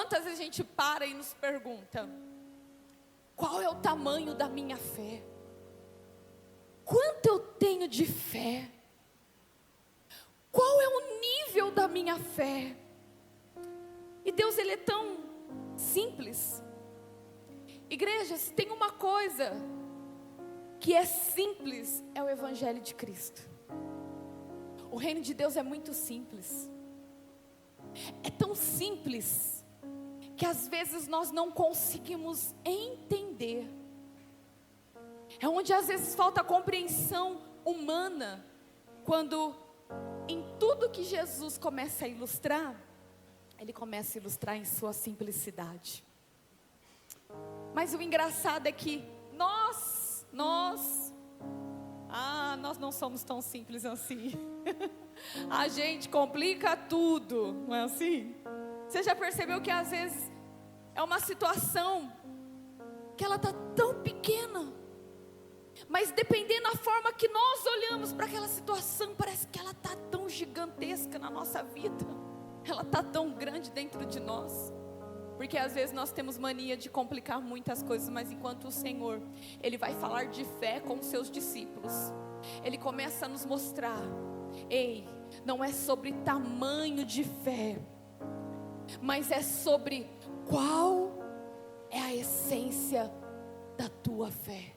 Quantas vezes a gente para e nos pergunta: qual é o tamanho da minha fé? Quanto eu tenho de fé? Qual é o nível da minha fé? E Deus, Ele é tão simples. Igreja, se tem uma coisa que é simples, é o Evangelho de Cristo. O reino de Deus é muito simples. É tão simples que às vezes nós não conseguimos entender. É onde às vezes falta compreensão humana, quando em tudo que Jesus começa a ilustrar, Ele começa a ilustrar em sua simplicidade. Mas o engraçado é que nós não somos tão simples assim. A gente complica tudo, não é assim? Você já percebeu que às vezes é uma situação que ela está tão pequena, mas dependendo da forma que nós olhamos para aquela situação, parece que ela está tão gigantesca na nossa vida, ela está tão grande dentro de nós. Porque às vezes nós temos mania de complicar muitas coisas, mas enquanto o Senhor, Ele vai falar de fé com os seus discípulos, Ele começa a nos mostrar: ei, não é sobre tamanho de fé, mas é sobre qual é a essência da tua fé.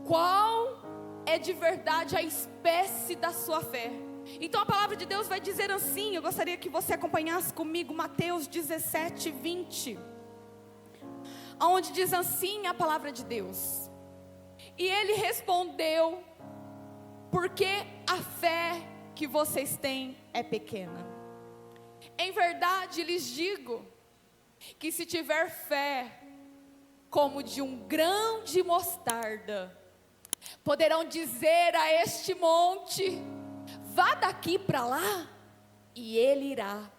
Qual é de verdade a espécie da sua fé? Então a palavra de Deus vai dizer assim, eu gostaria que você acompanhasse comigo Mateus 17, 20, onde diz assim a palavra de Deus: e ele respondeu: porque a fé que vocês têm é pequena. Em verdade lhes digo, que se tiver fé como de um grão de mostarda, poderão dizer a este monte: vá daqui para lá, e ele irá,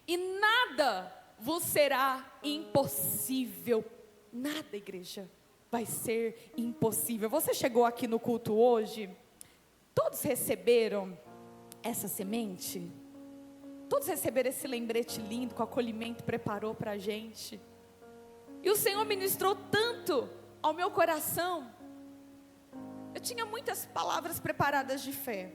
e nada vos será impossível. Nada, igreja, vai ser impossível. Você chegou aqui no culto hoje, todos receberam essa semente? Todos receberam esse lembrete lindo que o acolhimento preparou para a gente? E o Senhor ministrou tanto ao meu coração. Eu tinha muitas palavras preparadas de fé,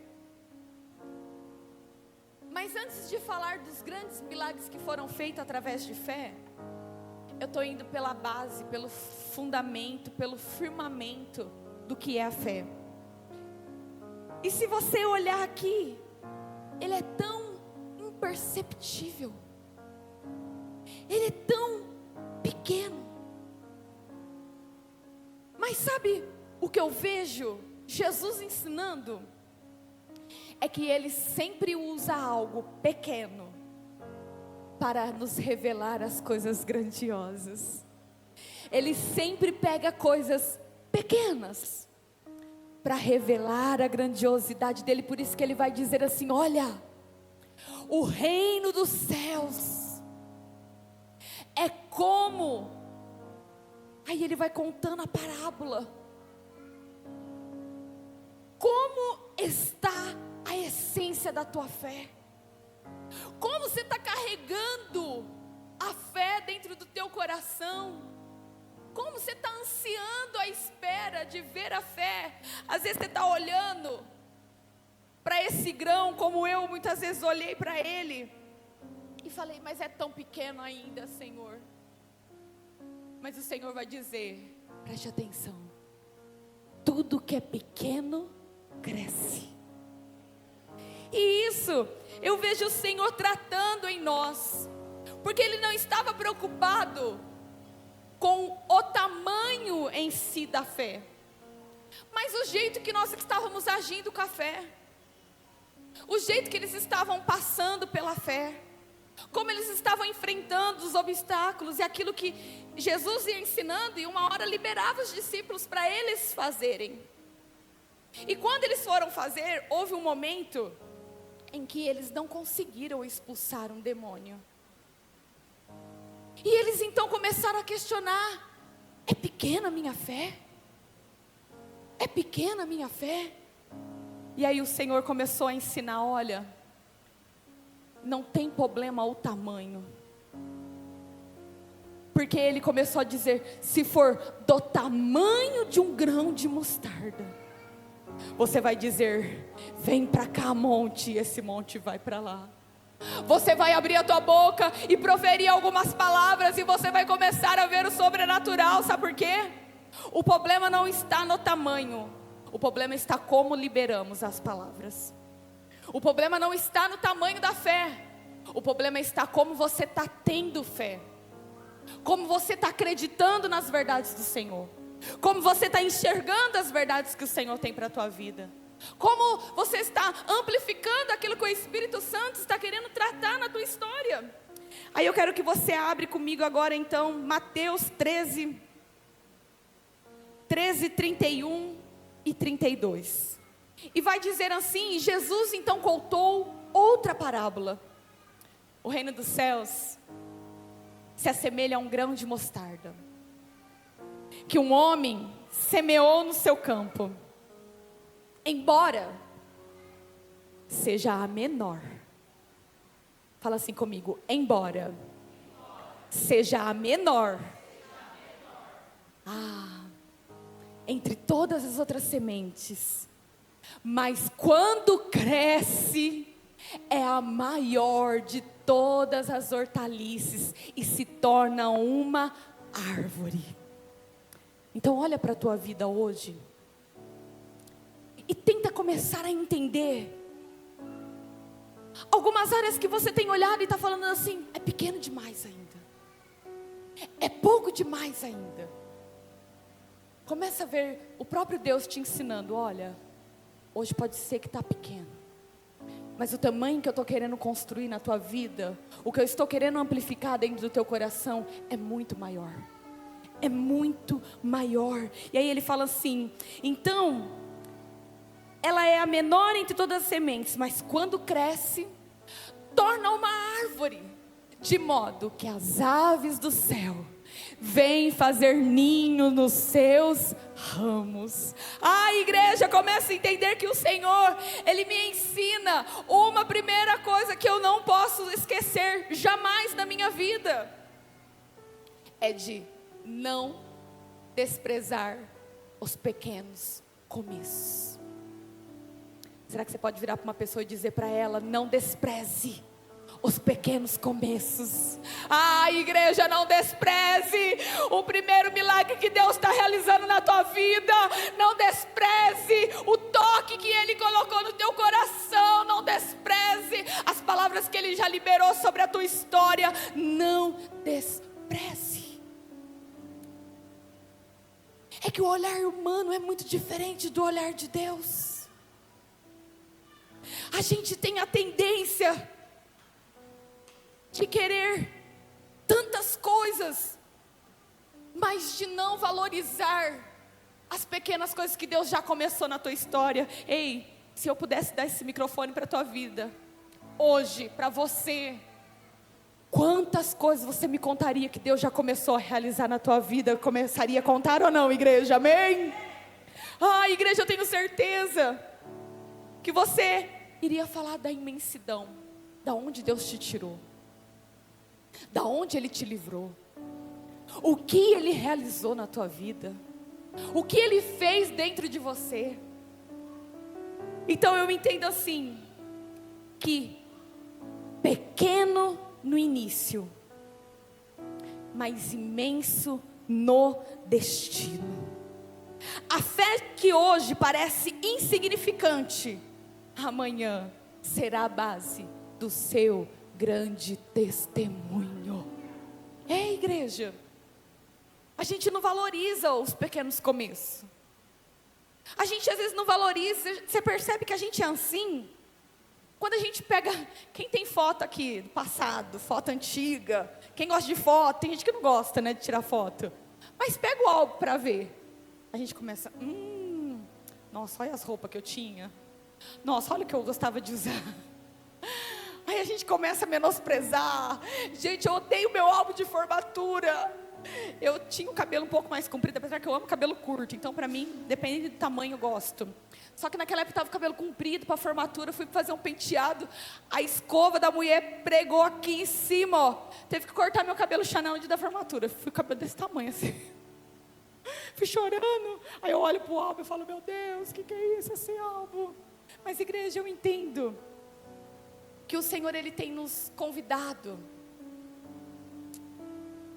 mas antes de falar dos grandes milagres que foram feitos através de fé, eu estou indo pela base, pelo fundamento, pelo firmamento do que é a fé. E se você olhar aqui, ele é tão imperceptível, ele é tão pequeno. Mas sabe o que eu vejo Jesus ensinando? É que Ele sempre usa algo pequeno para nos revelar as coisas grandiosas. Ele sempre pega coisas pequenas para revelar a grandiosidade dEle. Por isso que Ele vai dizer assim: olha, o reino dos céus é como... Aí Ele vai contando a parábola. Como está a essência da tua fé? Como você está carregando a fé dentro do teu coração? Como você está ansiando a espera de ver a fé? Às vezes você está olhando para esse grão, como eu muitas vezes olhei para ele e falei: mas é tão pequeno ainda, Senhor. Mas o Senhor vai dizer: preste atenção, tudo que é pequeno cresce. E isso eu vejo o Senhor tratando em nós, porque Ele não estava preocupado com o tamanho em si da fé, mas o jeito que nós estávamos agindo com a fé, o jeito que eles estavam passando pela fé, como eles estavam enfrentando os obstáculos e aquilo que Jesus ia ensinando, e uma hora liberava os discípulos para eles fazerem. E quando eles foram fazer, houve um momento em que eles não conseguiram expulsar um demônio. E eles então começaram a questionar: é pequena a minha fé? É pequena a minha fé? E aí o Senhor começou a ensinar: olha, não tem problema o tamanho, Porque ele começou a dizer: se for do tamanho de um grão de mostarda, você vai dizer: vem para cá, monte, e esse monte vai para lá. Você vai abrir a tua boca e proferir algumas palavras, e você vai começar a ver o sobrenatural. Sabe por quê? O problema não está no tamanho, o problema está como liberamos as palavras. O problema não está no tamanho da fé, o problema está como você está tendo fé, como você está acreditando nas verdades do Senhor, como você está enxergando as verdades que o Senhor tem para a tua vida, como você está amplificando aquilo que o Espírito Santo está querendo tratar na tua história. Aí eu quero que você abra comigo agora então Mateus 13, 31 e 32. E vai dizer assim: Jesus então contou outra parábola. O reino dos céus se assemelha a um grão de mostarda, que um homem semeou no seu campo. Embora seja a menor, fala assim comigo: embora seja a menor, entre todas as outras sementes, mas quando cresce, é a maior de todas as hortaliças e se torna uma árvore. Então olha para a tua vida hoje e tenta começar a entender algumas áreas que você tem olhado e está falando assim: é pequeno demais ainda, é pouco demais ainda. Começa a ver o próprio Deus te ensinando: olha, hoje pode ser que está pequeno, mas o tamanho que eu estou querendo construir na tua vida, o que eu estou querendo amplificar dentro do teu coração, é muito maior. É muito maior. E aí ele fala assim: então, ela é a menor entre todas as sementes, mas quando cresce, torna uma árvore, de modo que as aves do céu vêm fazer ninho nos seus ramos. Igreja, começa a entender que o Senhor, Ele me ensina uma primeira coisa que eu não posso esquecer jamais na minha vida, é de não desprezar os pequenos começos. Será que você pode virar para uma pessoa e dizer para ela: não despreze os pequenos começos? Igreja, não despreze o primeiro milagre que Deus está realizando na tua vida. Não despreze o toque que Ele colocou no teu coração. Não despreze as palavras que Ele já liberou sobre a tua história. Não despreze. É que o olhar humano é muito diferente do olhar de Deus. A gente tem a tendência de querer tantas coisas, mas de não valorizar as pequenas coisas que Deus já começou na tua história. Ei, se eu pudesse dar esse microfone para a tua vida hoje, para você, quantas coisas você me contaria que Deus já começou a realizar na tua vida? Eu começaria a contar ou não, igreja? Amém? Igreja, eu tenho certeza que você iria falar da imensidão, da onde Deus te tirou, da onde Ele te livrou, o que Ele realizou na tua vida, o que Ele fez dentro de você. Então eu entendo assim, que pequeno no início, mas imenso no destino. A fé que hoje parece insignificante, amanhã será a base do seu grande testemunho. Igreja, a gente não valoriza os pequenos começos. A gente às vezes não valoriza. Você percebe que a gente é assim? Quando a gente pega, quem tem foto aqui do passado, foto antiga, quem gosta de foto, tem gente que não gosta, né, de tirar foto, mas pega o álbum para ver, a gente começa, nossa, olha as roupas que eu tinha, nossa, olha o que eu gostava de usar. Aí a gente começa a menosprezar. Gente, eu odeio meu álbum de formatura. Eu tinha o cabelo um pouco mais comprido, apesar que eu amo cabelo curto. Então, para mim, depende do tamanho, eu gosto. Só que naquela época eu estava com o cabelo comprido para a formatura, fui fazer um penteado. A escova da mulher pregou aqui em cima, ó. Teve que cortar meu cabelo Chanel antes da formatura. Fui com o cabelo desse tamanho, assim. Fui chorando. Aí eu olho para o álbum e falo, meu Deus, o que é isso, esse álbum? Mas igreja, eu entendo que o Senhor, Ele tem nos convidado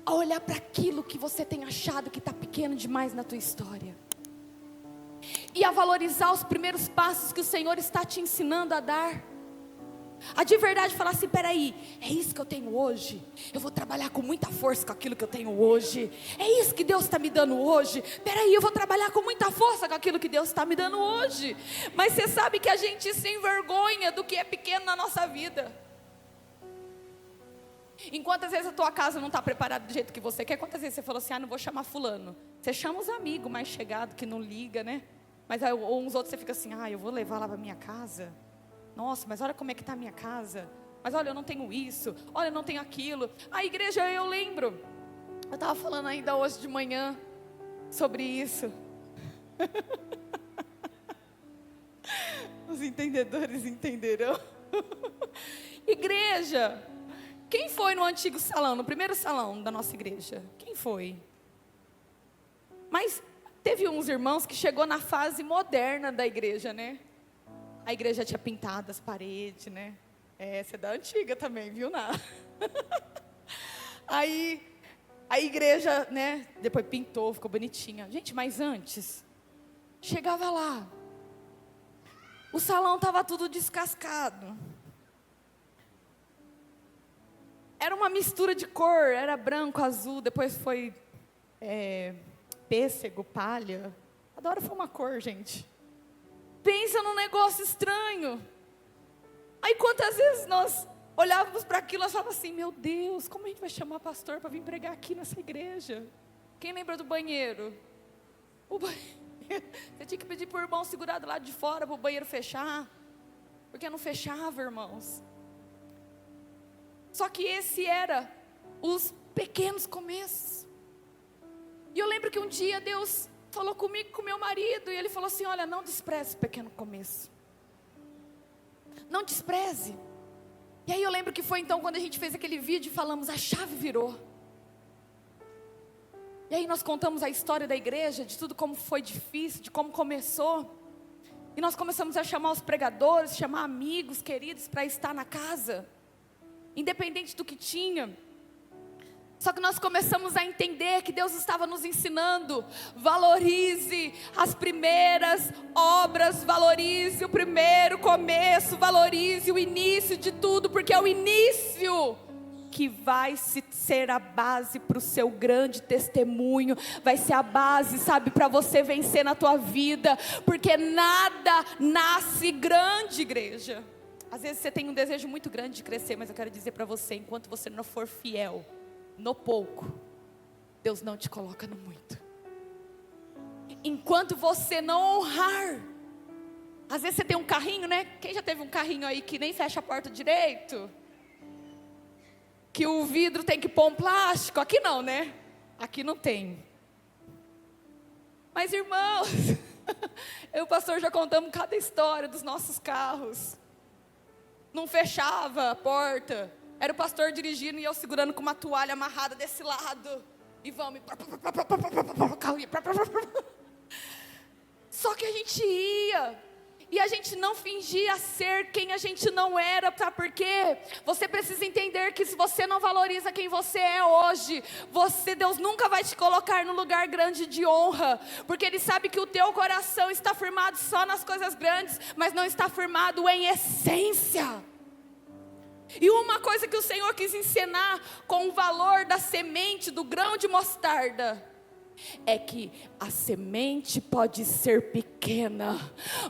a olhar para aquilo que você tem achado que está pequeno demais na tua história. E a valorizar os primeiros passos que o Senhor está te ensinando a dar. A de verdade falar assim, peraí, é isso que eu tenho hoje? Eu vou trabalhar com muita força com aquilo que eu tenho hoje. É isso que Deus está me dando hoje? Peraí, eu vou trabalhar com muita força com aquilo que Deus está me dando hoje. Mas você sabe que a gente se envergonha do que é pequeno na nossa vida. Enquanto às vezes a tua casa não está preparada do jeito que você quer. Quantas vezes você falou assim, não vou chamar fulano? Você chama os amigos mais chegados que não liga, né? Mas aí, ou uns outros você fica assim, eu vou levar lá para minha casa. Nossa, mas olha como é que está a minha casa. Mas olha, eu não tenho isso. Olha, eu não tenho aquilo. A igreja, eu lembro. Eu estava falando ainda hoje de manhã sobre isso. Os entendedores entenderão. Igreja, quem foi no antigo salão, no primeiro salão da nossa igreja? Quem foi? Mas teve uns irmãos que chegou na fase moderna da igreja, né? A igreja tinha pintado as paredes, né? Essa é da antiga também, viu? Aí, a igreja, né? Depois pintou, ficou bonitinha. Gente, mas antes, chegava lá, o salão estava tudo descascado. Era uma mistura de cor, era branco, azul, depois foi pêssego, palha. Adoro foi uma cor, gente. Pensa num negócio estranho. Aí quantas vezes nós olhávamos para aquilo e nós falávamos assim, meu Deus, como a gente vai chamar pastor para vir pregar aqui nessa igreja? Quem lembra do banheiro? O banheiro. Você tinha que pedir para o irmão segurar do lado de fora para o banheiro fechar. Porque não fechava, irmãos. Só que esse era os pequenos começos. E eu lembro que um dia Deus falou comigo, com meu marido, e ele falou assim, olha, não despreze o pequeno começo. Não despreze. E aí eu lembro que foi então quando a gente fez aquele vídeo e falamos, a chave virou. E aí nós contamos a história da igreja, de tudo como foi difícil, de como começou. E nós começamos a chamar os pregadores, chamar amigos, queridos, para estar na casa. Independente do que tinha. Só que nós começamos a entender que Deus estava nos ensinando, valorize as primeiras obras, valorize o primeiro começo, valorize o início de tudo, porque é o início que vai ser a base para o seu grande testemunho, vai ser a base, sabe, para você vencer na tua vida, porque nada nasce grande, igreja. Às vezes você tem um desejo muito grande de crescer, mas eu quero dizer para você, enquanto você não for fiel no pouco, Deus não te coloca no muito. Enquanto você não honrar, às vezes você tem um carrinho, né? Quem já teve um carrinho aí que nem fecha a porta direito? Que o vidro tem que pôr um plástico? Aqui não, né? Aqui não tem. Mas irmãos, eu e o pastor já contamos cada história dos nossos carros. Não fechava a porta. Era o pastor dirigindo e eu segurando com uma toalha amarrada desse lado. E vamos. Só que a gente ia. E a gente não fingia ser quem a gente não era. Sabe por quê? Você precisa entender que se você não valoriza quem você é hoje, Deus nunca vai te colocar no lugar grande de honra. Porque Ele sabe que o teu coração está firmado só nas coisas grandes, mas não está firmado em essência. E uma coisa que o Senhor quis ensinar com o valor da semente, do grão de mostarda, é que a semente pode ser pequena,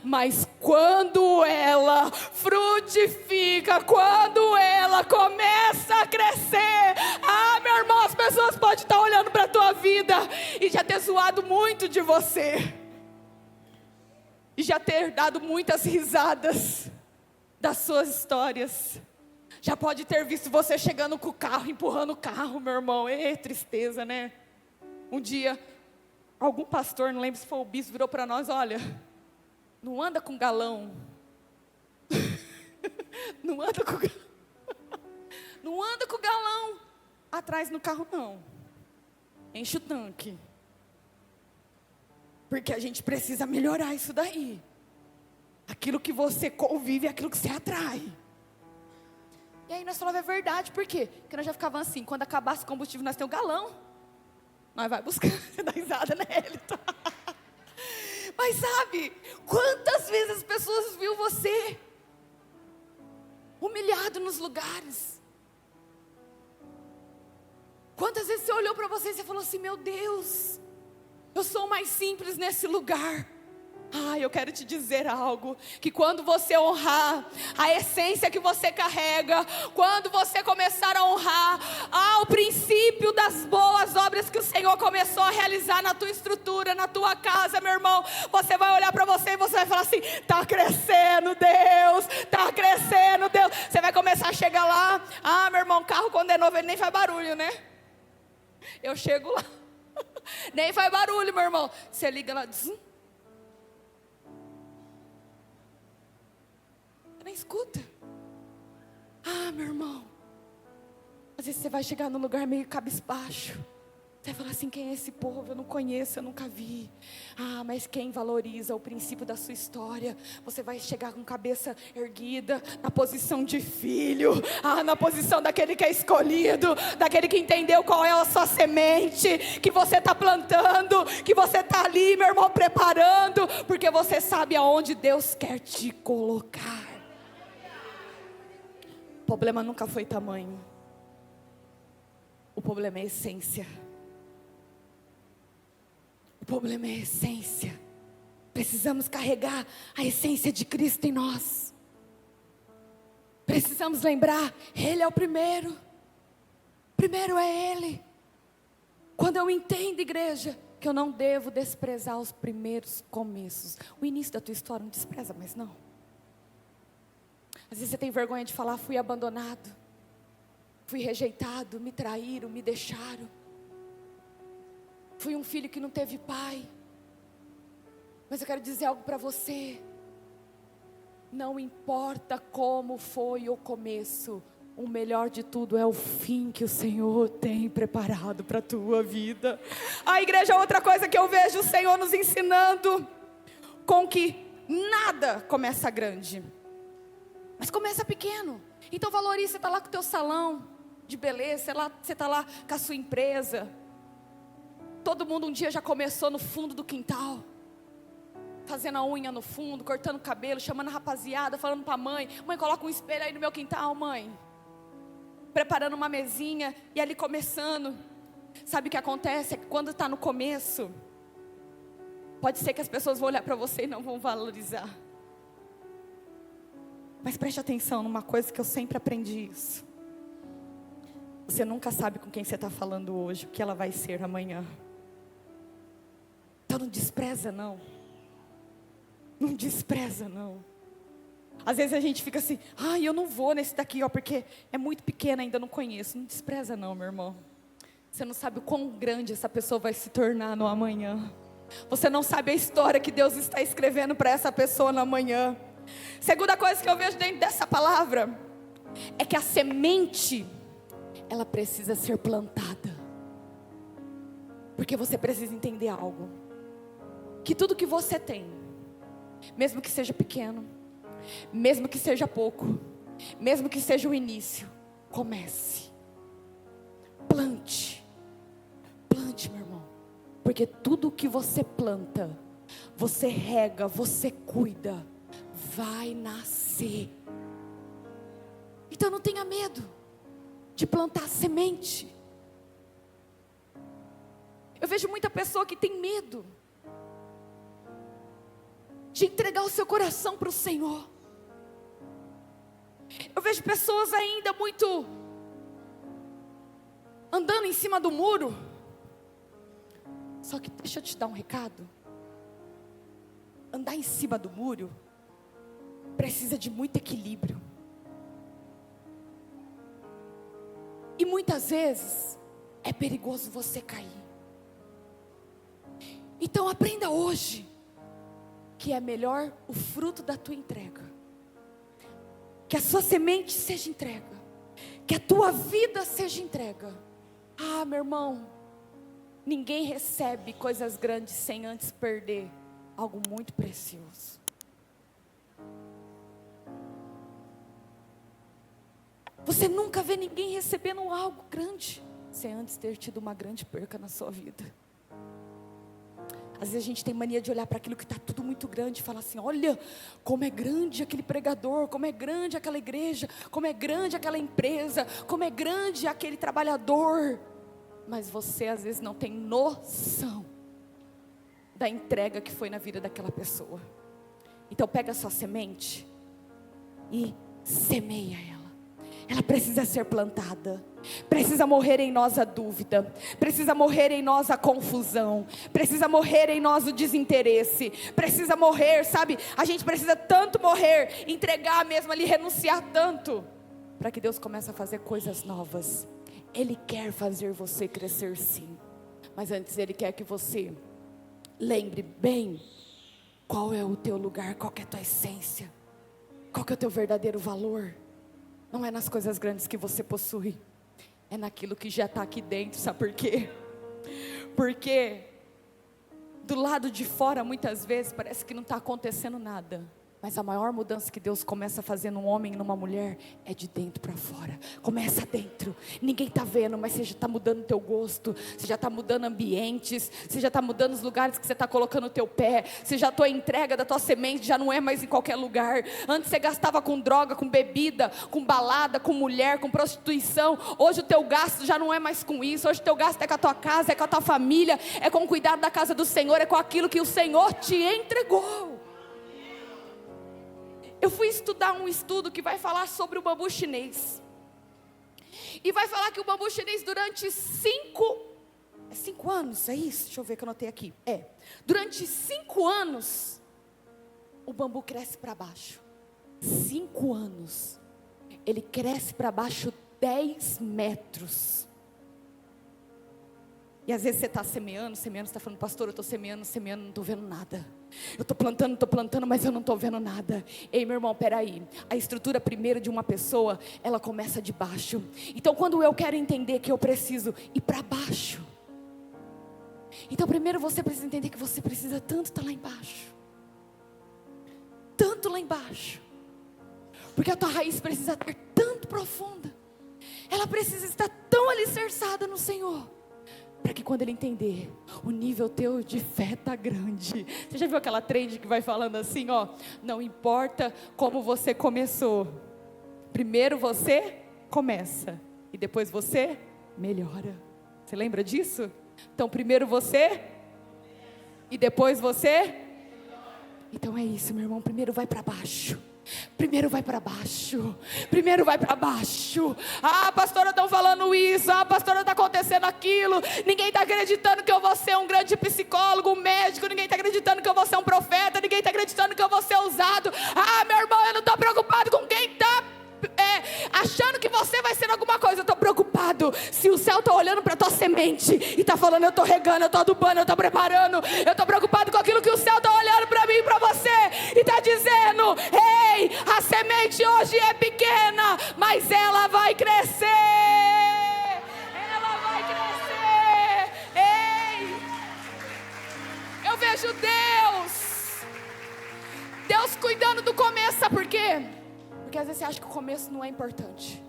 mas quando ela frutifica, quando ela começa a crescer, meu irmão, as pessoas podem estar olhando para a tua vida e já ter zoado muito de você, e já ter dado muitas risadas das suas histórias. Já pode ter visto você chegando com o carro, empurrando o carro, meu irmão. Tristeza, né? Um dia, algum pastor, não lembro se foi o bispo, virou para nós: olha, não anda com galão. Não anda com galão. Não anda com galão atrás no carro, não. Enche o tanque. Porque a gente precisa melhorar isso daí. Aquilo que você convive é aquilo que você atrai. E aí nós falávamos: é verdade, por quê? Porque nós já ficávamos assim: quando acabasse o combustível, nós temos um galão. Nós vai buscar, dá risada, né, Elton? Mas sabe, quantas vezes as pessoas viu você humilhado nos lugares? Quantas vezes você olhou para você e você falou assim: meu Deus, eu sou o mais simples nesse lugar. Eu quero te dizer algo, que quando você honrar a essência que você carrega, quando você começar a honrar o princípio das boas obras que o Senhor começou a realizar na tua estrutura, na tua casa, meu irmão, você vai olhar para você e você vai falar assim: está crescendo Deus, está crescendo Deus. Você vai começar a chegar lá: meu irmão, carro quando é novo ele nem faz barulho, né? Eu chego lá, nem faz barulho, meu irmão. Você liga lá, nem escuta. Meu irmão, às vezes você vai chegar num lugar meio cabisbaixo. Você vai falar assim: quem é esse povo? Eu não conheço, eu nunca vi. Mas quem valoriza o princípio da sua história, você vai chegar com cabeça erguida, na posição de filho, na posição daquele que é escolhido, daquele que entendeu qual é a sua semente, que você está plantando, que você está ali, meu irmão, preparando, porque você sabe aonde Deus quer te colocar. O problema nunca foi tamanho. O problema é a essência. O problema é a essência. Precisamos carregar a essência de Cristo em nós. Precisamos lembrar: Ele é o primeiro. Primeiro é Ele. Quando eu entendo, igreja, que eu não devo desprezar os primeiros começos. O início da tua história não despreza mais não. Às vezes você tem vergonha de falar: fui abandonado, fui rejeitado, me traíram, me deixaram. Fui um filho que não teve pai. Mas eu quero dizer algo para você: não importa como foi o começo, o melhor de tudo é o fim que o Senhor tem preparado para a tua vida. A igreja é outra coisa que eu vejo o Senhor nos ensinando, com que nada começa grande, mas começa pequeno. Então valorize. Você está lá com o teu salão de beleza, você está lá com a sua empresa. Todo mundo um dia já começou no fundo do quintal, fazendo a unha no fundo, cortando o cabelo, chamando a rapaziada, falando para a mãe: mãe, coloca um espelho aí no meu quintal, mãe. Preparando uma mesinha e ali começando. Sabe o que acontece? É que quando está no começo, pode ser que as pessoas vão olhar para você e não vão valorizar. Mas preste atenção numa coisa que eu sempre aprendi isso: você nunca sabe com quem você está falando hoje, o que ela vai ser amanhã. Então não despreza não. Não despreza não. Às vezes a gente fica assim: eu não vou nesse daqui, porque é muito pequeno, ainda não conheço. Não despreza não, meu irmão. Você não sabe o quão grande essa pessoa vai se tornar no amanhã. Você não sabe a história que Deus está escrevendo para essa pessoa no amanhã. Segunda coisa que eu vejo dentro dessa palavra é que a semente, ela precisa ser plantada. Porque você precisa entender algo: que tudo que você tem, mesmo que seja pequeno, mesmo que seja pouco, mesmo que seja o início, comece. Plante. Plante, meu irmão. Porque tudo que você planta, você rega, você cuida, vai nascer. Então não tenha medo de plantar semente. Eu vejo muita pessoa que tem medo de entregar o seu coração para o Senhor. Eu vejo pessoas ainda muito andando em cima do muro. Só que deixa eu te dar um recado: andar em cima do muro precisa de muito equilíbrio. E muitas vezes é perigoso você cair. Então aprenda hoje que é melhor o fruto da tua entrega, que a sua semente seja entrega, que a tua vida seja entrega. Ah, meu irmão, ninguém recebe coisas grandes sem antes perder algo muito precioso. Você nunca vê ninguém recebendo algo grande sem antes ter tido uma grande perca na sua vida. Às vezes a gente tem mania de olhar para aquilo que está tudo muito grande e falar assim: olha como é grande aquele pregador, como é grande aquela igreja, como é grande aquela empresa, como é grande aquele trabalhador. Mas você às vezes não tem noção da entrega que foi na vida daquela pessoa. Então pega a sua semente e semeia ela. Ela precisa ser plantada. Precisa morrer em nós a dúvida. Precisa morrer em nós a confusão. Precisa morrer em nós o desinteresse. Precisa morrer, sabe? A gente precisa tanto morrer, entregar mesmo ali, renunciar tanto, para que Deus comece a fazer coisas novas. Ele quer fazer você crescer, sim. Mas antes Ele quer que você lembre bem qual é o teu lugar, qual que é a tua essência, qual que é o teu verdadeiro valor. Não é nas coisas grandes que você possui, é naquilo que já está aqui dentro. Sabe por quê? Porque do lado de fora muitas vezes parece que não está acontecendo nada, mas a maior mudança que Deus começa a fazer num homem e numa mulher é de dentro para fora. Começa dentro, ninguém está vendo, mas você já está mudando o teu gosto, você já está mudando ambientes, você já está mudando os lugares que você está colocando o teu pé, você já, a tua entrega da tua semente já não é mais em qualquer lugar. Antes você gastava com droga, com bebida, com balada, com mulher, com prostituição. Hoje o teu gasto já não é mais com isso. Hoje o teu gasto é com a tua casa, é com a tua família, é com o cuidado da casa do Senhor, é com aquilo que o Senhor te entregou. Eu fui estudar um estudo que vai falar sobre o bambu chinês. E vai falar que o bambu chinês durante 5 anos, é isso? Deixa eu ver que eu anotei aqui. Durante 5 anos, o bambu cresce para baixo. 5 anos. Ele cresce para baixo 10 metros. E às vezes você está semeando, você está falando: pastor, eu estou semeando, não estou vendo nada. Eu estou plantando, mas eu não estou vendo nada. Ei, meu irmão, peraí. A estrutura primeiro de uma pessoa, ela começa de baixo. Então quando eu quero entender que eu preciso ir para baixo, então primeiro você precisa entender que você precisa tanto estar lá embaixo. Tanto lá embaixo. Porque a tua raiz precisa estar tanto profunda. Ela precisa estar tão alicerçada no Senhor, para que quando Ele entender, o nível teu de fé está grande. Você já viu aquela trend que vai falando assim, ó: não importa como você começou, primeiro você começa e depois você melhora. Você lembra disso? Então primeiro você e depois você. Então é isso, meu irmão. Primeiro vai para baixo. Primeiro vai para baixo. Primeiro vai para baixo. Ah, pastora, estão falando isso. Ah, pastora, está acontecendo aquilo. Ninguém está acreditando que eu vou ser um grande psicólogo, um médico. Ninguém está acreditando que eu vou ser um profeta. Ninguém está acreditando que eu vou ser usado. Ah, meu irmão, eu não estou preocupado com quem está achando que você vai ser alguma coisa. Eu estou preocupado se o céu está olhando para a tua semente e está falando: eu estou regando, eu estou adubando, eu estou preparando. Eu estou preocupado com aquilo que o céu está olhando para mim e para você e está dizendo: ei, a semente hoje é pequena, mas ela vai crescer. Ela vai crescer. Ei, eu vejo Deus cuidando do começo. Sabe por quê? Porque às vezes você acha que o começo não é importante.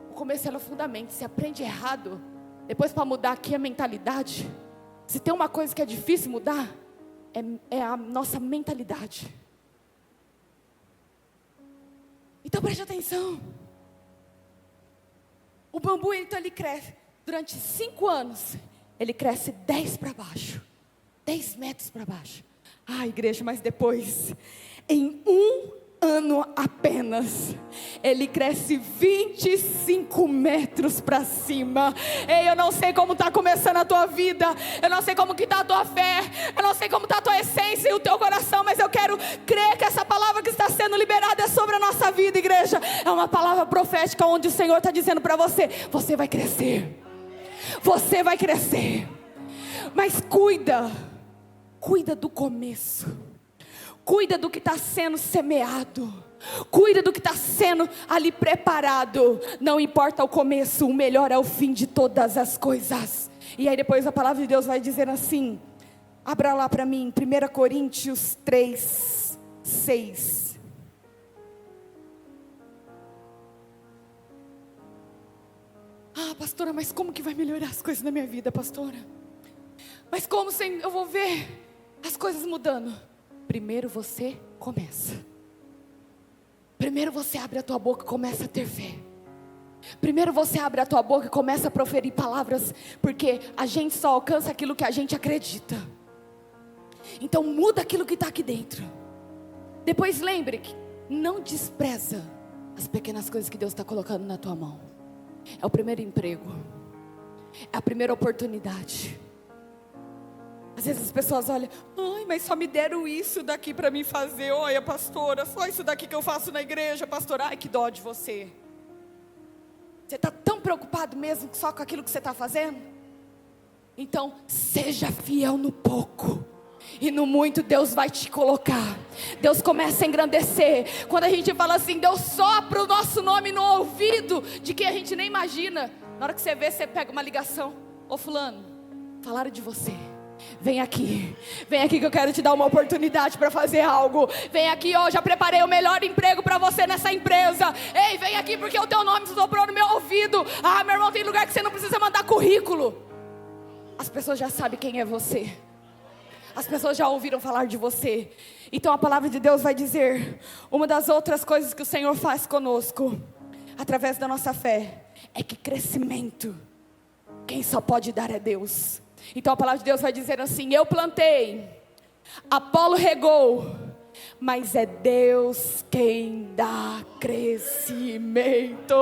O começo é o fundamento. Se aprende errado, depois para mudar aqui a mentalidade. Se tem uma coisa que é difícil mudar, é a nossa mentalidade. Então preste atenção. O bambu, então, ele cresce durante 5 anos. Ele cresce 10 para baixo, 10 metros para baixo. Ah, igreja, mas depois, em 1 ano apenas, ele cresce 25 metros para cima. Ei, eu não sei como está começando a tua vida, eu não sei como que está a tua fé, eu não sei como está a tua essência e o teu coração, mas eu quero crer que essa palavra que está sendo liberada é sobre a nossa vida, igreja. É uma palavra profética onde o Senhor está dizendo para você: você vai crescer, você vai crescer, mas cuida cuida do começo. Cuida do que está sendo semeado. Cuida do que está sendo ali preparado. Não importa o começo, o melhor é o fim de todas as coisas. E aí depois a palavra de Deus vai dizer assim, abra lá para mim, 1 Coríntios 3, 6. Ah, pastora, mas como que vai melhorar as coisas na minha vida, pastora? Mas como eu vou ver as coisas mudando? Primeiro você começa. Primeiro você abre a tua boca e começa a ter fé. Primeiro você abre a tua boca e começa a proferir palavras, porque a gente só alcança aquilo que a gente acredita. Então muda aquilo que está aqui dentro. Depois lembre que não despreza as pequenas coisas que Deus está colocando na tua mão. É o primeiro emprego, é a primeira oportunidade. Às vezes as pessoas olham, ai, mas só me deram isso daqui para mim fazer. Olha, pastora, só isso daqui que eu faço na igreja, pastora. Ai, que dó de você. Você está tão preocupado mesmo só com aquilo que você está fazendo? Então, seja fiel no pouco, e no muito Deus vai te colocar. Deus começa a engrandecer. Quando a gente fala assim, Deus sopra o nosso nome no ouvido de quem a gente nem imagina. Na hora que você vê, você pega uma ligação. Ô fulano, falaram de você. Vem aqui que eu quero te dar uma oportunidade para fazer algo. Vem aqui, ó, já preparei o melhor emprego para você nessa empresa. Ei, vem aqui porque o teu nome soprou no meu ouvido. Ah, meu irmão, tem lugar que você não precisa mandar currículo. As pessoas já sabem quem é você. As pessoas já ouviram falar de você. Então a palavra de Deus vai dizer, uma das outras coisas que o Senhor faz conosco, através da nossa fé, é que crescimento, quem só pode dar é Deus. Então a palavra de Deus vai dizer assim, eu plantei, Apolo regou, mas é Deus quem dá crescimento.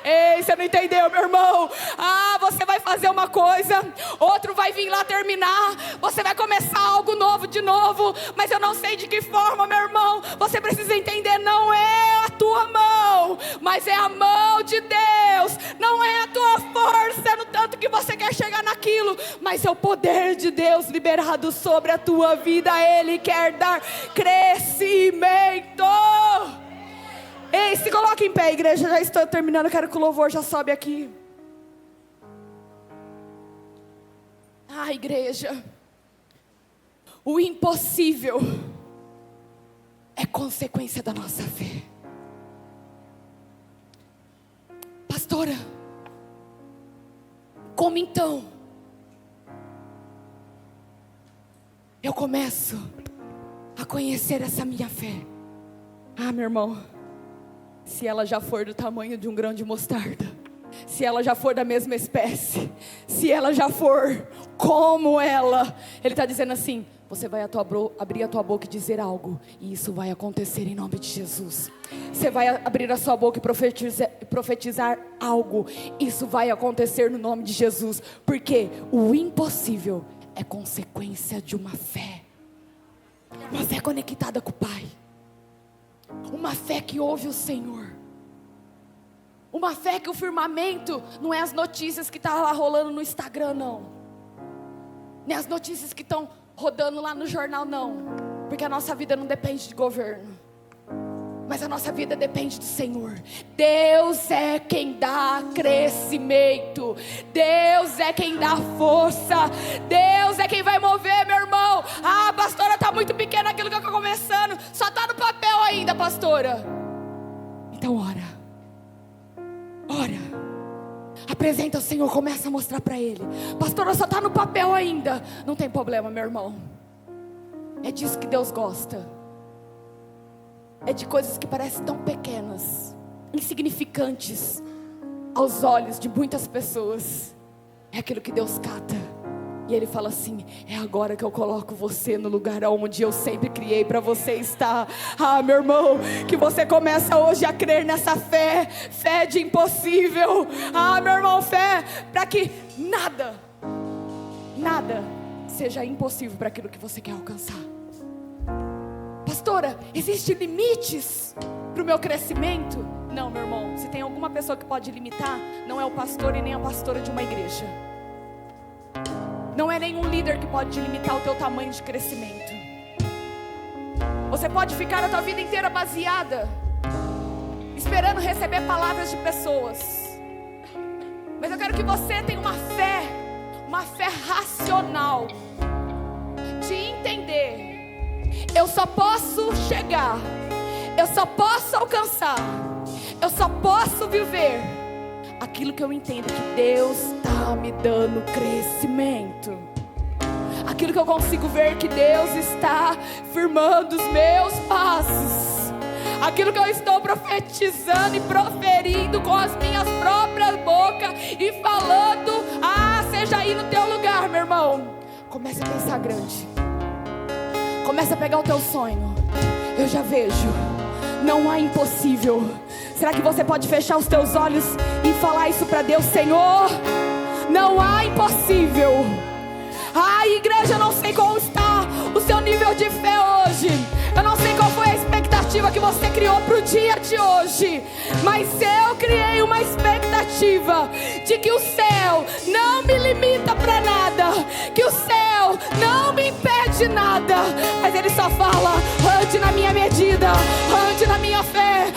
Ei, você não entendeu, meu irmão? Ah, você vai fazer uma coisa, outro vai vir lá terminar, você vai começar algo novo de novo, mas eu não sei de que forma, meu irmão. Você precisa entender, não é a tua mão, mas é a mão de Deus. Não é a tua força, no tanto que você quer chegar naquilo, mas é o poder de Deus liberado sobre a tua vida. Ele quer dar crescimento. Ei, se coloca em pé, igreja. Já estou terminando, quero que o louvor já sobe aqui. Ah, igreja, o impossível é consequência da nossa fé. Pastora, como então eu começo a conhecer essa minha fé? Ah, meu irmão, se ela já for do tamanho de um grão de mostarda, se ela já for da mesma espécie, se ela já for como ela, Ele está dizendo assim, você vai abrir a tua boca e dizer algo, e isso vai acontecer em nome de Jesus. Você vai abrir a sua boca e profetizar algo, isso vai acontecer no nome de Jesus, porque o impossível é consequência de uma fé conectada com o Pai, uma fé que ouve o Senhor, uma fé que o firmamento não é as notícias que estão lá rolando no Instagram, não, nem as notícias que estão rodando lá no jornal, não, porque a nossa vida não depende de governo, mas a nossa vida depende do Senhor. Deus é quem dá crescimento, Deus é quem dá força, Deus é quem vai mover, meu irmão. Ah, pastora, está muito pequeno aquilo que eu estou começando, só está no papel ainda, pastora. Então ora, apresenta ao Senhor, começa a mostrar para Ele. Pastora, só está no papel ainda. Não tem problema, meu irmão, é disso que Deus gosta. É de coisas que parecem tão pequenas, insignificantes aos olhos de muitas pessoas. É aquilo que Deus cata, e Ele fala assim, é agora que eu coloco você no lugar onde eu sempre criei para você estar. Ah, meu irmão, que você começa hoje a crer nessa fé de impossível. Ah, meu irmão, fé para que nada seja impossível para aquilo que você quer alcançar. Pastora, existem limites para o meu crescimento? Não, meu irmão, se tem alguma pessoa que pode limitar, não é o pastor e nem a pastora de uma igreja. Não é nenhum líder que pode limitar o teu tamanho de crescimento. Você pode ficar a tua vida inteira baseada, esperando receber palavras de pessoas. Mas eu quero que você tenha uma fé racional, de entender: eu só posso chegar, eu só posso alcançar, eu só posso viver aquilo que eu entendo que Deus está me dando crescimento. Aquilo que eu consigo ver que Deus está firmando os meus passos. Aquilo que eu estou profetizando e proferindo com as minhas próprias bocas e falando: seja aí no teu lugar, meu irmão. Comece a pensar grande. Comece a pegar o teu sonho. Eu já vejo. Não há impossível. Será que você pode fechar os teus olhos e falar isso para Deus? Senhor, não há impossível. Igreja, eu não sei como está o seu nível de fé hoje. Eu não sei qual foi a expectativa que você criou para o dia de hoje. Mas eu criei uma expectativa de que o céu não me limita para nada, que o céu não me impede nada. Mas Ele só fala: ande na minha medida, ande na minha fé,